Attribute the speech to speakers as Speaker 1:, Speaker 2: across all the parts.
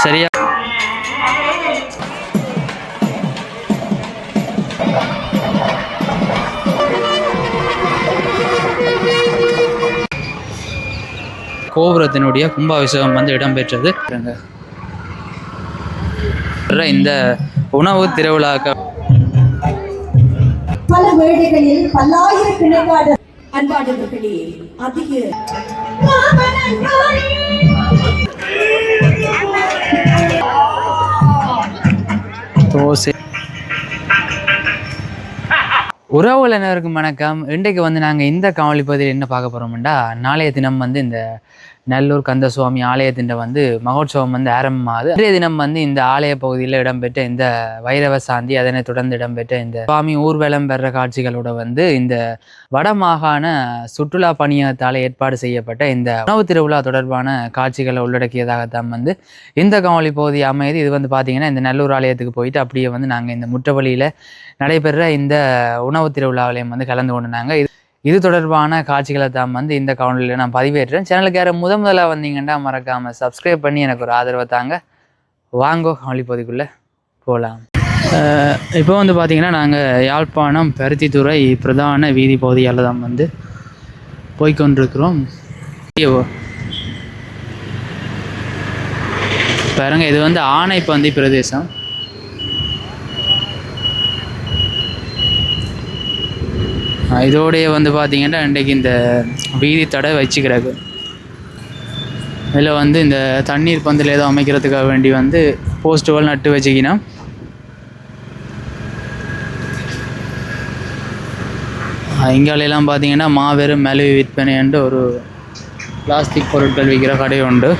Speaker 1: சரியா கோபுரத்தினுடைய கும்பாபிஷேகம் வந்து இடம்பெற்றது. இந்த உணவு திருவிழாக்கள்
Speaker 2: பல வேளைகளில் பல்லாயிரக்கணக்கான அன்பானவர்களே அதிக
Speaker 1: தோசை உறவுகளினருக்கும் வணக்கம். இன்றைக்கு வந்து நாங்கள் இந்த காணொளி பகுதியில் என்ன பார்க்க போகிறோம்டா, நாளைய தினம் வந்து இந்த நல்லூர் கந்தசுவாமி ஆலயத்தின் வந்து மகோற்சவம் வந்து ஆரம்பமாகுது. இன்றைய தினம் வந்து இந்த ஆலய பகுதியில் இடம்பெற்ற இந்த வைரவ சாந்தி, அதனை தொடர்ந்து இடம்பெற்ற இந்த சுவாமி ஊர்வலம் பெற காட்சிகளோட வந்து இந்த வடமாகாண சுற்றுலா பணியகத்தால் ஏற்பாடு செய்யப்பட்ட இந்த உணவு திருவிழா தொடர்பான காட்சிகளை உள்ளடக்கியதாகத்தான் வந்து இந்த காணொளி பகுதி அமையுது. இது வந்து பார்த்தீங்கன்னா இந்த நல்லூர் ஆலயத்துக்கு போயிட்டு அப்படியே வந்து நாங்கள் இந்த முற்றவழியில் நடைபெற இந்த உணவு திருவிழாவிலையும் வந்து கலந்து கொண்டுனாங்க. இது தொடர்பான காட்சிகளை தான் வந்து இந்த காணொலியில் நான் பதிவேற்றேன். சேனலுக்கு யாரும் முதலாக வந்தீங்கன்னா மறக்காமல் சப்ஸ்கிரைப் பண்ணி எனக்கு ஒரு ஆதரவை தாங்க. வாங்கோ காணொலி பகுதிக்குள்ளே போகலாம். இப்போ வந்து பார்த்திங்கன்னா நாங்கள் யாழ்ப்பாணம் பருத்தித்துறை பிரதான வீதி பகுதியால் தான் வந்து போய்கொண்டிருக்கிறோம். பாருங்க, இது வந்து ஆனைப்பந்தி பிரதேசம். இதோடைய வந்து பார்த்திங்கன்னா இன்றைக்கு இந்த வீதி தடை வச்சுக்கிறாங்க. இதில் வந்து இந்த தண்ணீர் பந்தில் ஏதோ அமைக்கிறதுக்காக வேண்டி வந்து போஸ்ட்டுகள் நட்டு வச்சுக்கினோம். இங்காலெல்லாம் பார்த்திங்கன்னா மாபெரும் மலிவு விற்பனை என்று ஒரு பிளாஸ்டிக் பொருட்கள் விற்கிற கடை உண்டு.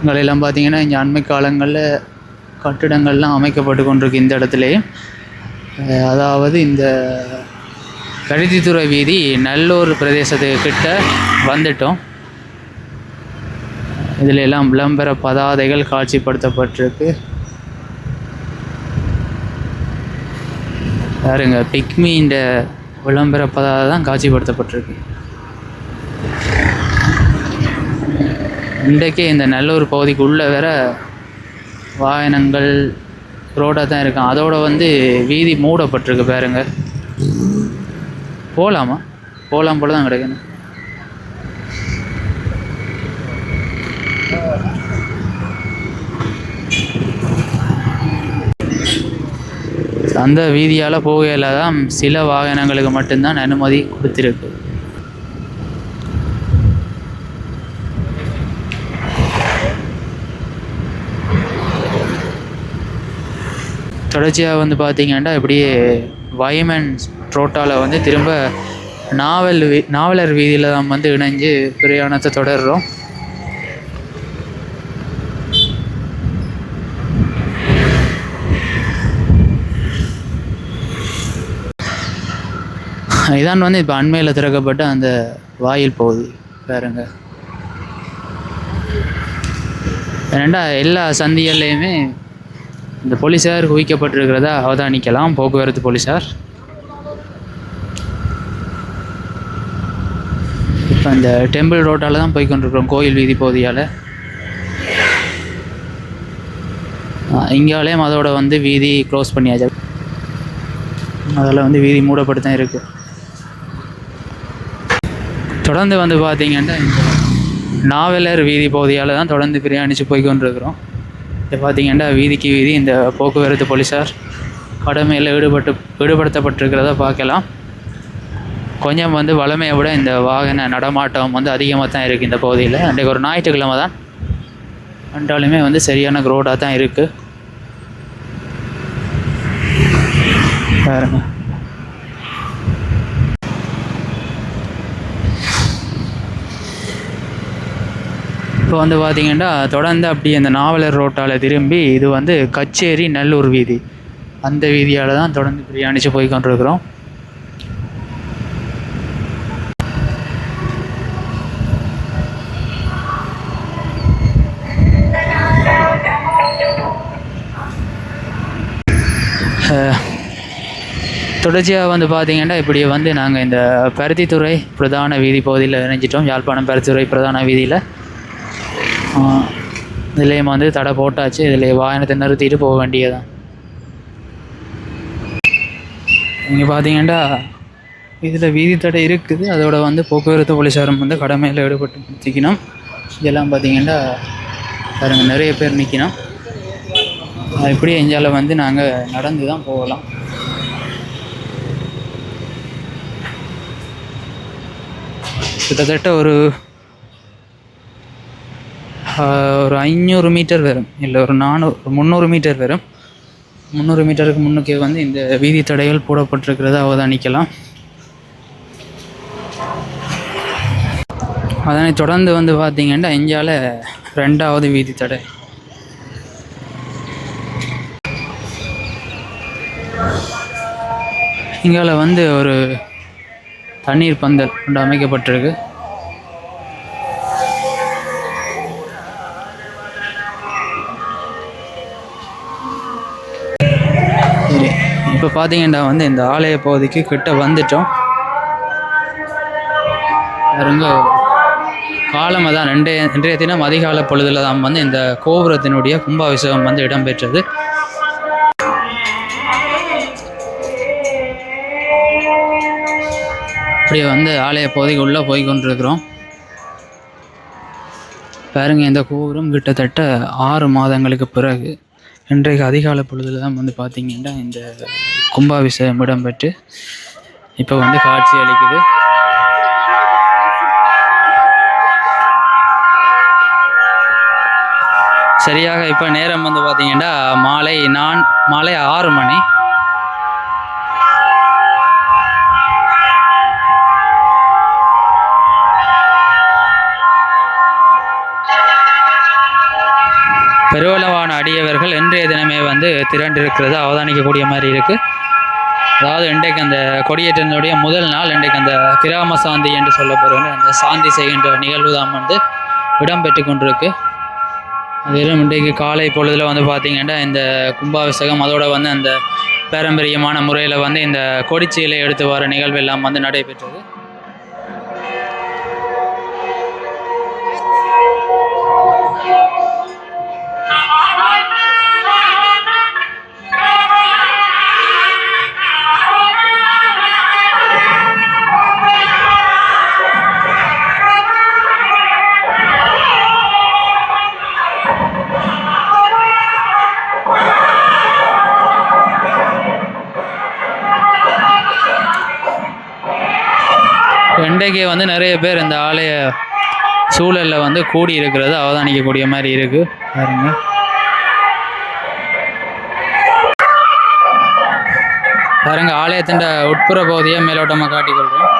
Speaker 1: இங்காலெல்லாம் பார்த்திங்கன்னா இங்கே அண்மை காலங்களில் கட்டிடங்கள்லாம் அமைக்கப்பட்டு கொண்டிருக்கு இந்த இடத்துலையே. அதாவது இந்த பருத்தித்துறை வீதி நல்லூர் பிரதேசத்துக்கிட்ட வந்துட்டோம். இதில் எல்லாம் விளம்பர பதாதைகள் காட்சிப்படுத்தப்பட்டிருக்கு. பாருங்க, பிக்மின்ற விளம்பர பதாதை தான் காட்சிப்படுத்தப்பட்டிருக்கு. இன்றைக்கே இந்த நல்லூர் பகுதிக்கு உள்ள வேற வாகனங்கள் ரோடாக தான் இருக்கான். அதோட வந்து வீதி மூடப்பட்டிருக்கு. பாருங்க, போகலாமா? போகலாம் போல தான் கிடைக்கணும். அந்த வீதியால் போகையில் தான் சில வாகனங்களுக்கு மட்டும்தான் அனுமதி கொடுத்துருக்கு. தொடர்ச்சியாக வந்து பார்த்திங்கன்னா இப்படியே வைமன் ரோட்டாவில் வந்து திரும்ப நாவலர் வீதியில் தான் வந்து இணைஞ்சு பிரயாணத்தை தொடர்றோம். இதான் வந்து இப்போ அண்மையில் திறக்கப்பட்ட அந்த வாயில் பகுதி. பாருங்க, ஏன்னா எல்லா சந்திகள்லையுமே இந்த போலீஸார் குவிக்கப்பட்டிருக்கிறதா அவதானிக்கலாம். போக்குவரத்து போலீஸார். இப்போ இந்த டெம்பிள் ரோட்டால் தான் போய்கொண்டிருக்கிறோம், கோயில் வீதி பகுதியால். இங்காலேயும் அதோட வந்து வீதி க்ளோஸ் பண்ணியாச்சு. அதில் வந்து வீதி மூடப்பட்டு தான் இருக்குது. தொடர்ந்து வந்து பார்த்திங்கன்னா இந்த நாவலர் வீதி பகுதியால் தான் தொடர்ந்து பிரயாணித்து போய்கொண்டிருக்கிறோம். இப்போ பார்த்திங்கன்னா வீதிக்கு வீதி இந்த போக்குவரத்து போலீஸார் கடமையில் ஈடுபடுத்தப்பட்டிருக்கிறத பார்க்கலாம். கொஞ்சம் வந்து வளமையை விட இந்த வாகன நடமாட்டம் வந்து அதிகமாக தான் இருக்குது இந்த பகுதியில். அன்றைக்கு ஒரு ஞாயிற்றுக்கிழமை தான் என்றாலுமே வந்து சரியான ரோடாக தான் இருக்குது. பாருங்க, இப்போ வந்து பார்த்திங்கன்னா தொடர்ந்து அப்படி அந்த நாவலர் ரோட்டால் திரும்பி இது வந்து கச்சேரி நல்லூர் வீதி, அந்த வீதியால் தான் தொடர்ந்து பிரயாணித்து போய் கொண்டிருக்கிறோம். தொடர்ச்சியாக வந்து பார்த்திங்கன்னா இப்படி வந்து நாங்கள் இந்த பருத்தித்துறை பிரதான வீதி பகுதியில் இணைஞ்சிட்டோம். யாழ்ப்பாணம் பருத்தித்துறை பிரதான வீதியில் இதுலேயும் வந்து தடை போட்டாச்சு. இதில் வாகனத்தை நிறுத்திட்டு போக வேண்டியதான். இங்கே பார்த்தீங்கன்னா இதில் வீதி தடை இருக்குது. அதோட வந்து போக்குவரத்து போலீஸாரும் வந்து கடமையில் ஈடுபட்டு நிற்கணும். இதெல்லாம் பார்த்தீங்கன்னா பாருங்க நிறைய பேர் நிற்கணும். இப்படி எஞ்சால வந்து நாங்கள் நடந்து தான் போகலாம். கிட்டத்தட்ட ஒரு 500 மீட்டர் வரும், இல்லை ஒரு 300 மீட்டர் வரும். 300 மீட்டருக்கு முன்னுக்கே வந்து இந்த வீதி தடைகள் போடப்பட்டிருக்கிறத அவதானிக்கலாம். அதனை தொடர்ந்து வந்து பார்த்திங்கன்னா இந்தியாவில் 2வது வீதி தடை. இங்கால வந்து ஒரு தண்ணீர் பந்தல் ஒன்று அமைக்கப்பட்டிருக்கு. இப்போ பார்த்தீங்கன்னா வந்து இந்த ஆலய பகுதிக்கு கிட்ட வந்துட்டோம். பாருங்க காலம் தான் இன்றைய தினம் அதிகாலை பொழுதுல தான் வந்து இந்த கோபுரத்தினுடைய கும்பாபிஷேகம் வந்து இடம்பெற்றது. அப்படியே வந்து ஆலய பகுதிக்கு உள்ளே போய் கொண்டிருக்கிறோம். பாருங்க இந்த கோபுரம் கிட்டத்தட்ட 6 மாதங்களுக்கு பிறகு இன்றைக்கு அதிகாலை பொழுதுல தான் வந்து பார்த்திங்கன்னா இந்த கும்பாபிஷேகம் இடம்பெற்று இப்போ வந்து காட்சி அளிக்குது. சரியாக இப்போ நேரம் வந்து பார்த்திங்கன்னா மாலை 6 மணி. பெருவளவான அடியவர்கள் இன்றைய தினமே வந்து திரண்டிருக்கிறது அவதானிக்கக்கூடிய மாதிரி இருக்குது. அதாவது இன்றைக்கு அந்த கொடியேற்றத்தினுடைய முதல் நாள் இன்றைக்கு அந்த கிராம சாந்தி என்று சொல்லப்படுகின்ற அந்த சாந்தி செய்கின்ற நிகழ்வு தான் வந்து இடம்பெற்று கொண்டிருக்கு. அதிலும் இன்றைக்கு காலை பொழுதில் வந்து பார்த்திங்கன்னா இந்த கும்பாபிஷேகம் அதோட வந்து அந்த பாரம்பரியமான முறையில் வந்து இந்த கொடிச்சீலை எடுத்து வர நிகழ்வு எல்லாம் வந்து நடைபெற்றது. இன்றைக்கு வந்து நிறைய பேர் இந்த ஆலய சூழலில் வந்து கூடி இருக்கிறது அவதானிக்கக்கூடிய மாதிரி இருக்கு. பாருங்க பாருங்க ஆலயத்தின் உட்புற பகுதியை மேலோட்டமாக காட்டிக்கொள்கிறோம்.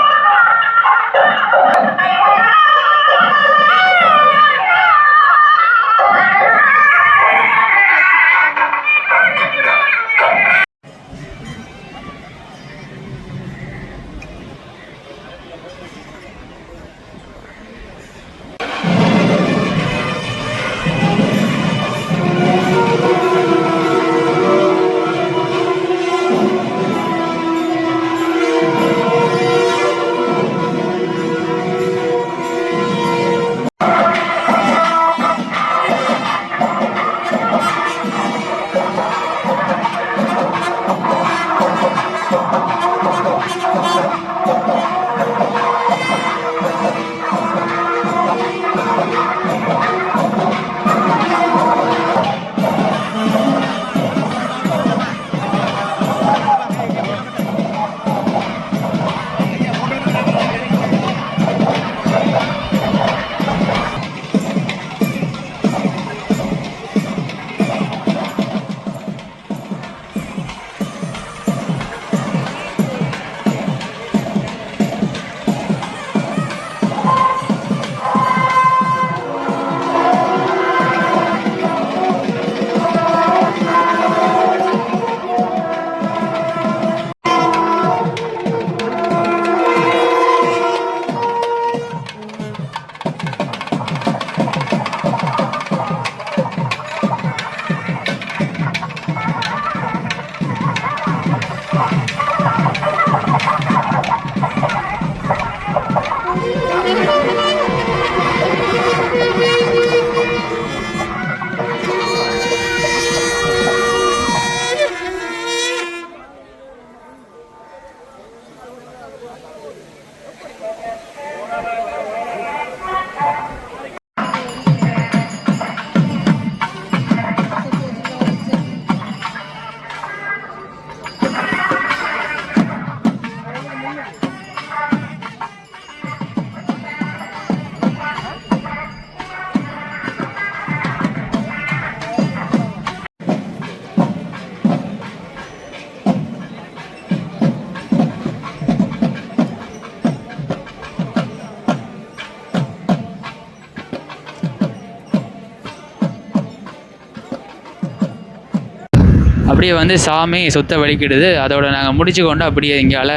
Speaker 1: அப்படியே வந்து சாமி சுத்த வலிக்கிடுது. அதோட நாங்கள் முடிச்சு கொண்டு அப்படியே இங்கால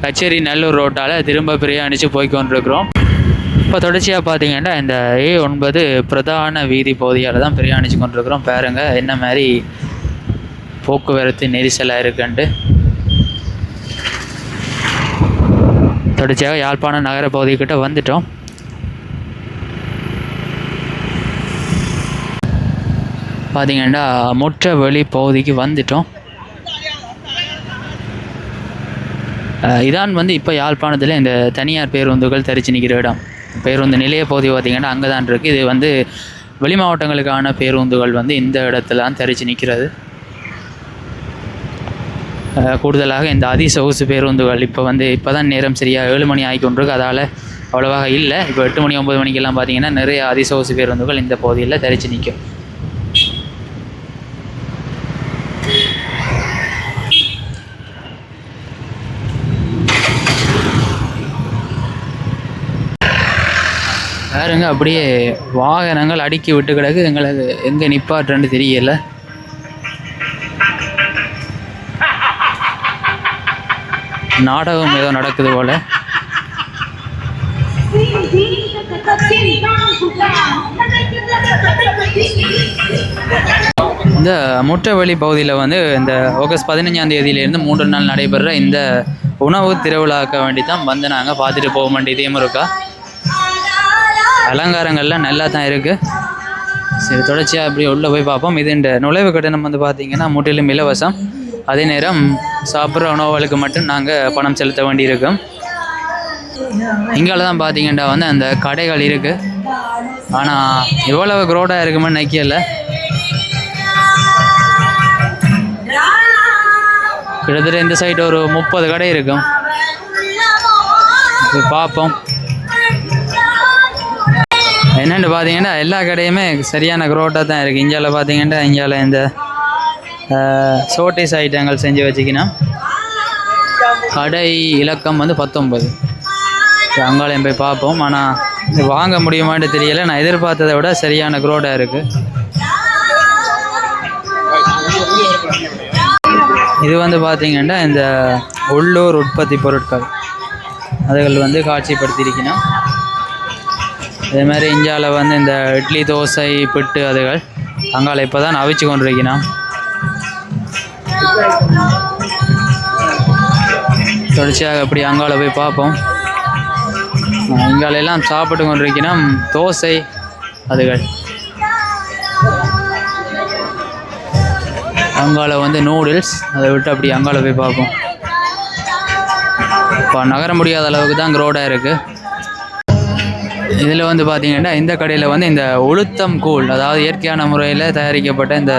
Speaker 1: கச்சேரி நல்லூர் ரோட்டால் திரும்ப பிரயாணித்து போய்கொண்டிருக்கிறோம். இப்போ தொடர்ச்சியாக பார்த்தீங்கன்னா இந்த A9 பிரதான வீதி பகுதியால் தான் பிரயாணித்து கொண்டிருக்கிறோம். பாருங்கள் என்ன மாதிரி போக்குவரத்து நெரிசலாக இருக்குன்ட்டு. தொடர்ச்சியாக யாழ்ப்பாணம் நகர பகுதிக்கிட்ட வந்துட்டோம். பார்த்தீங்கன்னா முற்றவெளி பகுதிக்கு வந்துட்டோம். இதான் வந்து இப்போ யாழ்ப்பாணத்தில் இந்த தனியார் பேருந்துகள் தரிச்சு நிற்கிற இடம். பேருந்து நிலைய பகுதி பார்த்திங்கன்னா அங்கே தான் இருக்குது. இது வந்து வெளி மாவட்டங்களுக்கான பேருந்துகள் வந்து இந்த இடத்துல தான் தரிச்சு நிற்கிறது. கூடுதலாக இந்த அதிசொகுசு பேருந்துகள் இப்போ தான் நேரம் சரியாக 7 மணி ஆகிக்கொண்டிருக்கு. அதால் அவ்வளோவாக இல்லை. இப்போ 8 மணி 9 மணிக்கெல்லாம் பார்த்திங்கன்னா நிறைய அதிசொகுசு பேருந்துகள் இந்த பகுதியில் தரிச்சு நிற்கும். பாருங்க அப்படியே வாகனங்கள் அடுக்கி விட்டு கிடக்கு. எங்களுக்கு எங்கே நிப்பாட்டுன்னு தெரியல. நாடகம் ஏதோ நடக்குது போல. இந்த முற்றவெளி பகுதியில் வந்து இந்த ஆகஸ்ட் 15ஆம் தேதியிலேருந்து 3 நாள் நடைபெற இந்த உணவு திருவிழாக்க வேண்டி தான் வந்து நாங்கள் பார்த்துட்டு போக வேண்டியதையும் இருக்கா. அலங்காரங்கள்லாம் நல்லா தான் இருக்குது. சரி, தொடர்ச்சியாக அப்படி உள்ளே போய் பார்ப்போம். இது இந்த நுழைவு கட்டணம் வந்து பார்த்திங்கன்னா முற்றிலும் இலவசம். அதே நேரம் சாப்பிட்ற உணவுகளுக்கு மட்டும் நாங்கள் பணம் செலுத்த வேண்டியிருக்கும். இங்கால தான் பார்த்திங்கன்னா வந்து அந்த கடைகள் இருக்குது. ஆனால் எவ்வளவு க்ரௌடாக இருக்குமென்னு நினைக்கல. கிட்டத்தட்ட இந்த சைடு ஒரு 30 கடை இருக்கும். பார்ப்போம். என்னென்னு பார்த்தீங்கன்னா எல்லா கடையுமே சரியான க்ரோட்டாக தான் இருக்குது. இந்தியாவில் பார்த்தீங்கன்னா இந்தியாவில் இந்த சோட்டிஸ் ஐட்டங்கள் செஞ்சு வச்சுக்கினா கடை இலக்கம் வந்து 19. அங்காலையும் போய் பார்ப்போம். ஆனால் வாங்க முடியுமான்னு தெரியலை. நான் எதிர்பார்த்ததை விட சரியான க்ரோட்டாக இருக்குது. இது வந்து பார்த்திங்கன்னா இந்த உள்ளூர் உற்பத்தி பொருட்கள் அதுகள் வந்து காட்சிப்படுத்தியிருக்கணும். அதே மாதிரி இந்தியாவில் வந்து இந்த இட்லி தோசை பிட்டு அதுகள் அங்கால இப்போ தான் அவிச்சு கொண்டிருக்கணும். தொடர்ச்சியாக அப்படி அங்கால போய் பார்ப்போம். இங்காலெல்லாம் சாப்பிட்டு கொண்டிருக்கணும் தோசை அதுகள். அங்கால வந்து நூடுல்ஸ், அதை விட்டு அப்படி அங்கால போய் பார்ப்போம். இப்போ நகர முடியாத அளவுக்கு தான் க்ரௌடாக இருக்குது. இதில் வந்து பார்த்திங்கன்னா இந்த கடையில் வந்து இந்த உளுத்தம் கூழ், அதாவது இயற்கையான முறையில் தயாரிக்கப்பட்ட இந்த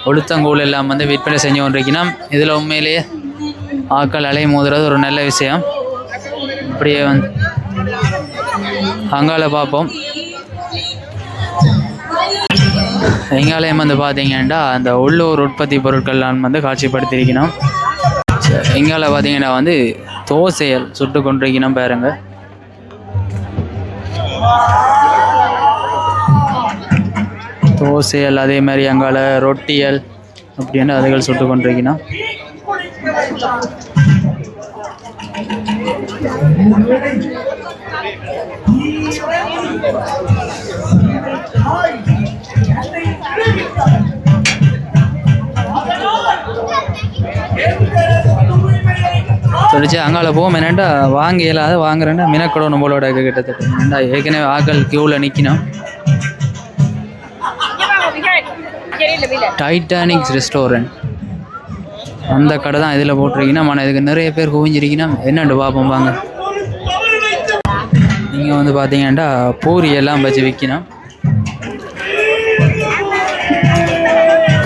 Speaker 1: உளுத்தங்கூழ் எல்லாம் வந்து விற்பனை செஞ்சு கொண்டிருக்கணும். இதில் உண்மையிலேயே ஆக்கள் அலை மோதுறது ஒரு நல்ல விஷயம். அப்படியே வந்து அங்கால பார்ப்போம். எங்காலயம் வந்து பார்த்திங்கன்னா அந்த உள்ளூர் உற்பத்தி பொருட்கள்லாம் வந்து காட்சிப்படுத்தியிருக்கணும். எங்கால பார்த்திங்கன்னா வந்து தோசைகள் சுட்டு கொண்டிருக்கணும். பாருங்க, தோசைகள் அதே மாதிரி அங்கால ரொட்டியல் அப்படின்னு அதுகள் சுட்டு கொண்டிருக்கணும். சொல்லிச்சு அங்கால போவோம். என்னென்னா வாங்க இயலாத வாங்குறேன்னா மினக்கடை போலோட கிட்டத்தட்ட என்னென்னா ஏற்கனவே ஆக்கள் கியூவில் நிற்கணும். டைட்டானிக்ஸ் ரெஸ்டாரண்ட் அந்த கடை தான் இதில் போட்டிருக்கீங்கன்னா. ஆனால் இதுக்கு நிறைய பேர் குவிஞ்சிருக்கீங்கன்னா என்னண்டு பார்ப்போம் வாங்க. இங்கே வந்து பார்த்தீங்கன்னா பூரி எல்லாம் வச்சு விற்கணும்.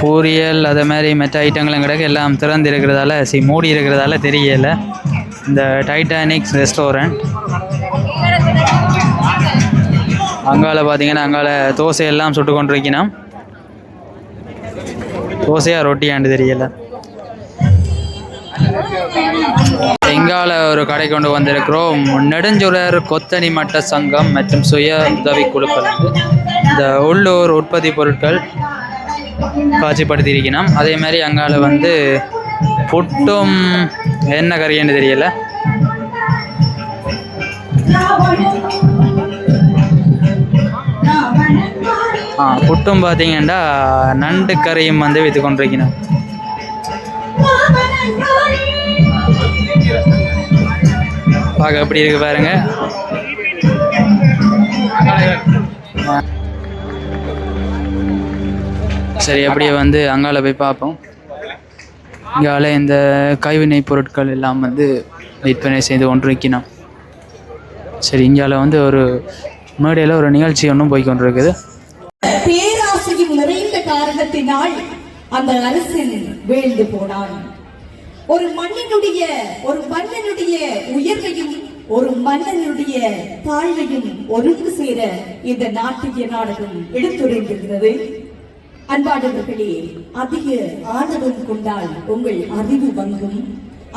Speaker 1: பூரியல் அதே மாதிரி மற்ற ஐட்டங்களும் கிடக்கு, எல்லாம் திறந்து இருக்கிறதால மூடி இருக்கிறதால தெரியலை. இந்த டைட்டானிக்ஸ் ரெஸ்டாரண்ட் அங்கால பார்த்தீங்கன்னா அங்கால தோசையெல்லாம் சுட்டு கொண்டு இருக்கணும். தோசையா ரொட்டியாண்டு தெரியலை. எங்கால ஒரு கடை கொண்டு வந்திருக்கிறோம். நெடுஞ்சுடர் கொத்தனி மட்ட சங்கம் மற்றும் சுய உதவி குழுக்கள் இந்த உள்ளூர் உற்பத்தி பொருட்கள் காட்சிப்படுத்தியிருக்கணும். அதே மாதிரி அங்கால வந்து புட்டும் என்ன கறின்னு தெரியல. புட்டும் பார்த்தீங்கன்னா நண்டு கறியும் வந்து விற்று கொண்டிருக்கணும். பார்க்க எப்படி இருக்கு பாருங்க. சரி, அப்படியே வந்து அங்கால போய் பார்ப்போம். இங்கால இந்த கைவினை பொருட்கள் எல்லாம் வந்து விற்பனை செய்து கொண்டிருக்கணும். சரி, இங்கால வந்து ஒரு மேடையில் ஒரு நிகழ்ச்சி ஒன்றும் போய் கொண்டிருக்குது.
Speaker 2: பேராசையும் நிறைந்த காரணத்தினால் அந்த அரசன் வீழ்ந்து போனான். ஒரு மன்னனுடைய உயர்வையும் ஒரு மன்னனுடைய தாழ்வையும் ஒருங்கு சேர இந்த நாட்டிய நாடகம் எடுத்துரைக்கின்றது. அன்பானவர்களே, அதிக ஆணவம் கொண்டால் உங்கள் அறிவு வங்கும்,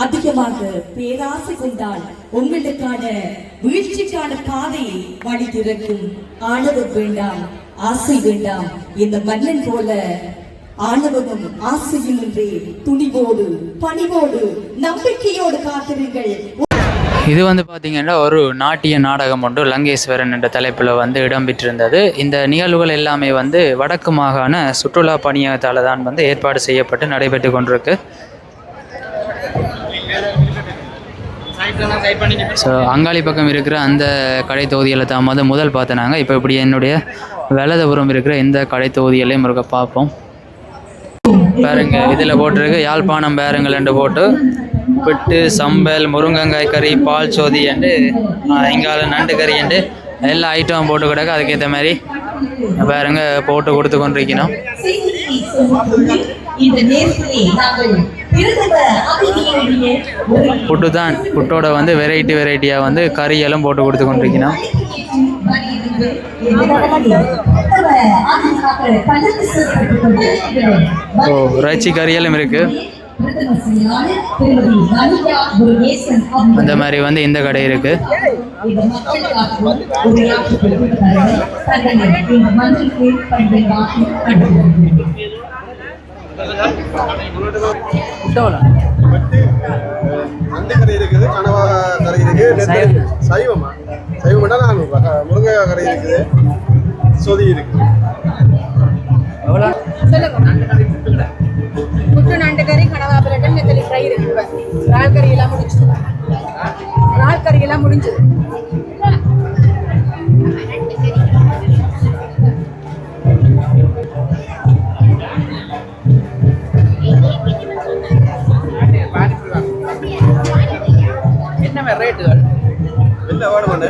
Speaker 2: அதிகமாக பேராசை கொண்டால் உங்களுக்கான வீழ்ச்சிக்கான பாதையை வழி திறக்கும். ஆணவம் வேண்டாம், ஆசை வேண்டாம். இந்த மன்னன் போல ஆணவமும் ஆசையும் இன்றே துணிவோடு பணிவோடு நம்பிக்கையோடு காத்திருங்கள்.
Speaker 1: இது வந்து பார்த்தீங்கன்னா ஒரு நாட்டிய நாடகம் ஒன்று லங்கேஸ்வரன் என்ற தலைப்பில் வந்து இடம்பெற்றிருந்தது. இந்த நிகழ்வுகள் எல்லாமே வந்து வடக்கு மாகாண சுற்றுலா பணியகத்தால் தான் வந்து ஏற்பாடு செய்யப்பட்டு நடைபெற்று கொண்டிருக்கு. ஸோ அங்காளி பக்கம் இருக்கிற அந்த கடை தொகுதிகளை தான் வந்து முதல் பார்த்தனாங்க. இப்போ இப்படி என்னுடைய வலதுபுறம் இருக்கிற இந்த கடை தொகுதிகளையும் இருக்க பார்ப்போம். பாருங்க, இதில் போட்டிருக்கு யாழ்ப்பாணம் பேருங்கள் என்று போட்டு பிட்டு சம்பல் முருங்கங்காய் கறி பால் சோதி என்று இங்கால நண்டு கறி என்று எல்லா ஐட்டமும் போட்டு கிடக்கு. அதுக்கேற்ற மாதிரி பாருங்க போட்டு கொடுத்து கொண்டிருக்கணும். புட்டு தான், புட்டோட வந்து வெரைட்டியாக வந்து கறியெல்லாம் போட்டு கொடுத்து கொண்டிருக்கணும். ஓ, இறைச்சி கறியெல்லாம் இருக்கு. அந்த மாதிரி வந்து இந்த கடை இருக்கு.
Speaker 3: அந்த கறி இருக்குது, கனவா கறி இருக்குது, சைவமா சைவம்னா முருங்கை கறி இருக்குது, சொதி இருக்குது.
Speaker 4: புட்டு நண்டு கறி கனவா பிரெட் நெத்தலி ஃப்ரை இருக்கு. இறால் கறி எல்லாம் முடிஞ்சது. என்ன ரேட்டுகள்
Speaker 3: என்ன வேணுமாண்ணே?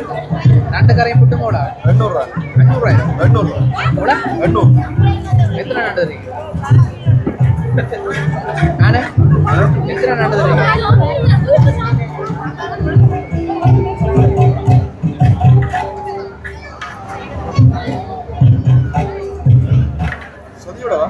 Speaker 4: நண்டு கறியும் புட்டு மோடா
Speaker 3: 800 ரூபாய். 800
Speaker 4: எத்தனை நண்டு தரீங்க? எத்தனை நண்டு தரீங்க?
Speaker 3: சொதியோடவா?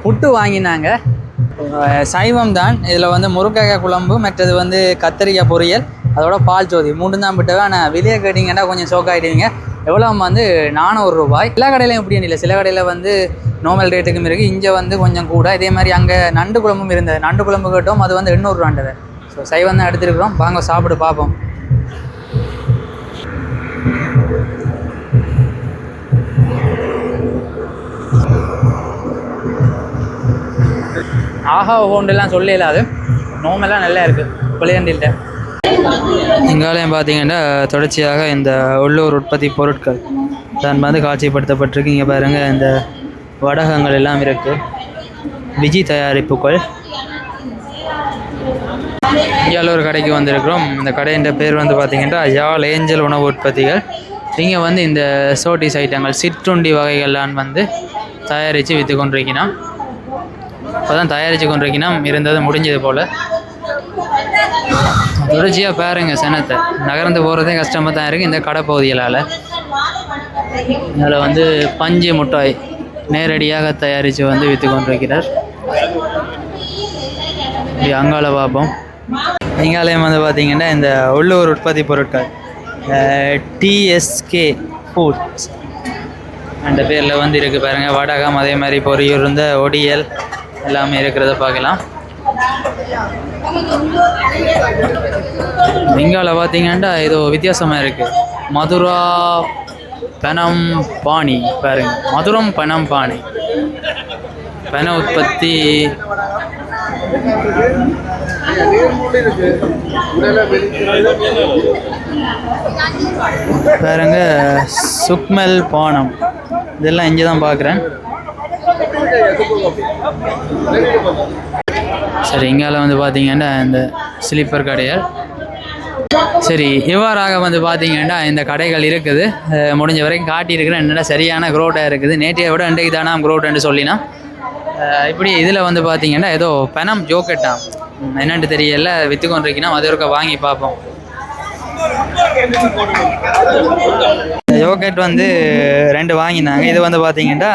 Speaker 1: புட்டு வாங்கினாங்க. சைவம் தான். இதில் வந்து முருங்கைக்காய் குழம்பு, மற்றது வந்து கத்திரிக்காய் பொரியல், அதோட பால் சோதி 3 தான் விட்டவே. ஆனால் வெளியே கேட்டிங்கன்னா கொஞ்சம் ஷோக்காகிடுவீங்க. எவ்வளோ வந்து 400 ரூபாய். எல்லா கடையிலையும் இப்படின்னு இல்லை, சில கடையில் வந்து நார்மல் ரேட்டுக்கும் இருக்குது. இங்கே வந்து கொஞ்சம் கூட. இதே மாதிரி அங்கே நண்டு குழம்பும் இருந்தது. நண்டு குழம்பு கேட்டோம், அது வந்து 800 ரூபாண்டது. ஸோ சைவம் தான் எடுத்துருக்குறோம். வாங்க சாப்பிட்டு பார்ப்போம். ஆஹா ஓண்டெல்லாம் சொல்லல, அது நோமெல்லாம் நல்லா இருக்குது. பிள்ளையண்டில்ட்ட இங்காலயம் பார்த்தீங்கன்னா தொடர்ச்சியாக இந்த உள்ளூர் உற்பத்தி பொருட்கள் தான் வந்து காட்சிப்படுத்தப்பட்டிருக்கு. இங்கே பாருங்கள் இந்த வடகங்கள் எல்லாம் இருக்குது, விஜி தயாரிப்புகள். இங்கே ஒரு கடைக்கு வந்திருக்கிறோம். இந்த கடையின் பேர் வந்து பார்த்திங்கன்னா யாழ் ஏஞ்சல் உணவு உற்பத்திகள். இங்கே வந்து இந்த சோட்டிஸ் ஐட்டங்கள் சிற்றுண்டி வகைகள்லாம் வந்து தயாரித்து விற்று கொண்டிருக்கணும். இப்போ தான் தயாரித்து கொண்டிருக்கணும், இருந்தது முடிஞ்சது போல். தொடர்ச்சியாக பாருங்கள் சனத்தை நகர்ந்து போகிறதே கஷ்டமாக தான் இருக்குது இந்த கடை பகுதிகளால். அதில் வந்து பஞ்சு முட்டாய் நேரடியாக தயாரித்து வந்து விற்று கொண்டிருக்கிறார். அங்காள பாப்போம். இங்காலயம் வந்து பார்த்திங்கன்னா இந்த உள்ளூர் உற்பத்தி பொருட்கள் டிஎஸ்கே ஃபுட்ஸ் அந்த பேரில் வந்து இருக்குது பாருங்கள். வடகம், அதே மாதிரி பொரியூர் இருந்த ஒடியல் எல்லாமே இருக்கிறத பார்க்கலாம். இங்கால பார்த்தீங்கன்னா ஏதோ வித்தியாசமாக இருக்குது. மதுரா பனம் பாணி பாருங்க, மதுரம் பனம் பாணி பன உற்பத்தி பாருங்க. சுக்மல் பானம் இதெல்லாம் இங்கே தான் பார்க்குறேன். சரி, இங்கால வந்து பார்த்தீங்கன்னா இந்த ஸ்லீப்பர் கடைகள். சரி, இவ்வாறாக வந்து பார்த்தீங்கன்னா இந்த கடைகள் இருக்குது. முடிஞ்ச வரைக்கும் காட்டியிருக்கிறேன். என்னென்ன சரியான குரோட்டாக இருக்குது. நேற்றைய விட இன்றைக்கு தானே குரோட்டுன்னு சொல்லினா இப்படி. இதில் வந்து பார்த்தீங்கன்னா ஏதோ பெனம் ஜோக்கெட்டா என்னென்னு தெரியல விற்று கொண்டிருக்கீங்கன்னா அது ஒருக்க வாங்கி பார்ப்போம். யோகட் வந்து 2 வாங்கினாங்க. இது வந்து பார்த்தீங்கன்னா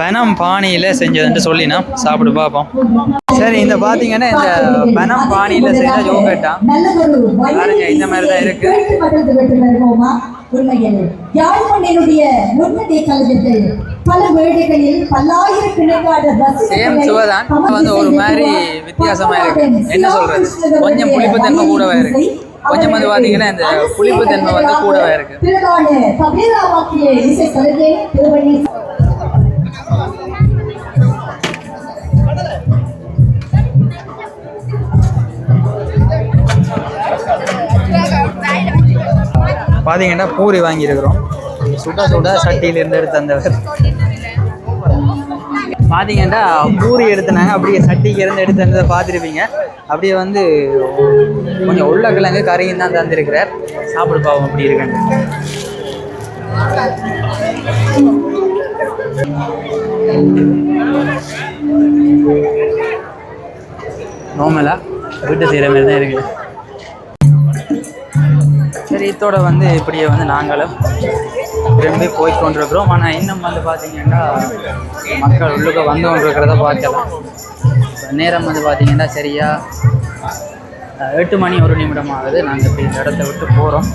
Speaker 1: பெனம் பானியில் செஞ்சதுன்ட்டு சொல்லினா சாப்பிட்டு பார்ப்போம். சரி, இந்த பார்த்தீங்கன்னா இந்த பெனம் பானியில் செஞ்ச யோகட்டா பாருங்க, இந்த மாதிரி தான் இருக்கு. சேம் சுவைதான், வந்து ஒரு மாதிரி வித்தியாசமா இருக்கு. என்ன சொல்றது, கொஞ்சம் புளிப்பு தன்மை கூடவே இருக்கு. கொஞ்சம் வந்து பார்த்தீங்கன்னா இந்த புளிப்பு தன்மை வந்து கூடவே இருக்கு. பார்த்தீங்கன்னா பூரி வாங்கியிருக்கிறோம். சுட சுட சட்டியிலிருந்து எடுத்து தந்தவர். பார்த்தீங்கன்னா பூரி எடுத்துனாங்க, அப்படியே சட்டிக்கு இருந்து எடுத்து தந்ததை பார்த்துருப்பீங்க. அப்படியே வந்து கொஞ்சம் உருளைக்கிழங்கு கறியும் தான் தந்திருக்கிறார். சாப்பிடு பாவம் அப்படி இருக்குன்னு. நார்மலாக வீட்டு செய்கிற மாதிரி தான் இருக்குது. சரி, இதோட வந்து இப்படியே வந்து நாங்களும் திரும்பி போய் கொண்டிருக்கிறோம். ஆனால் இன்னும் வந்து பார்த்தீங்கன்னா மக்கள் உள்ளுக்க வந்து கொண்டிருக்கிறத பார்க்கலாம். நேரம் வந்து பார்த்தீங்கன்னா சரியாக 8 மணி 1 நிமிடம் ஆகுது. நாங்கள் இப்படி இந்த இடத்த விட்டு போகிறோம்.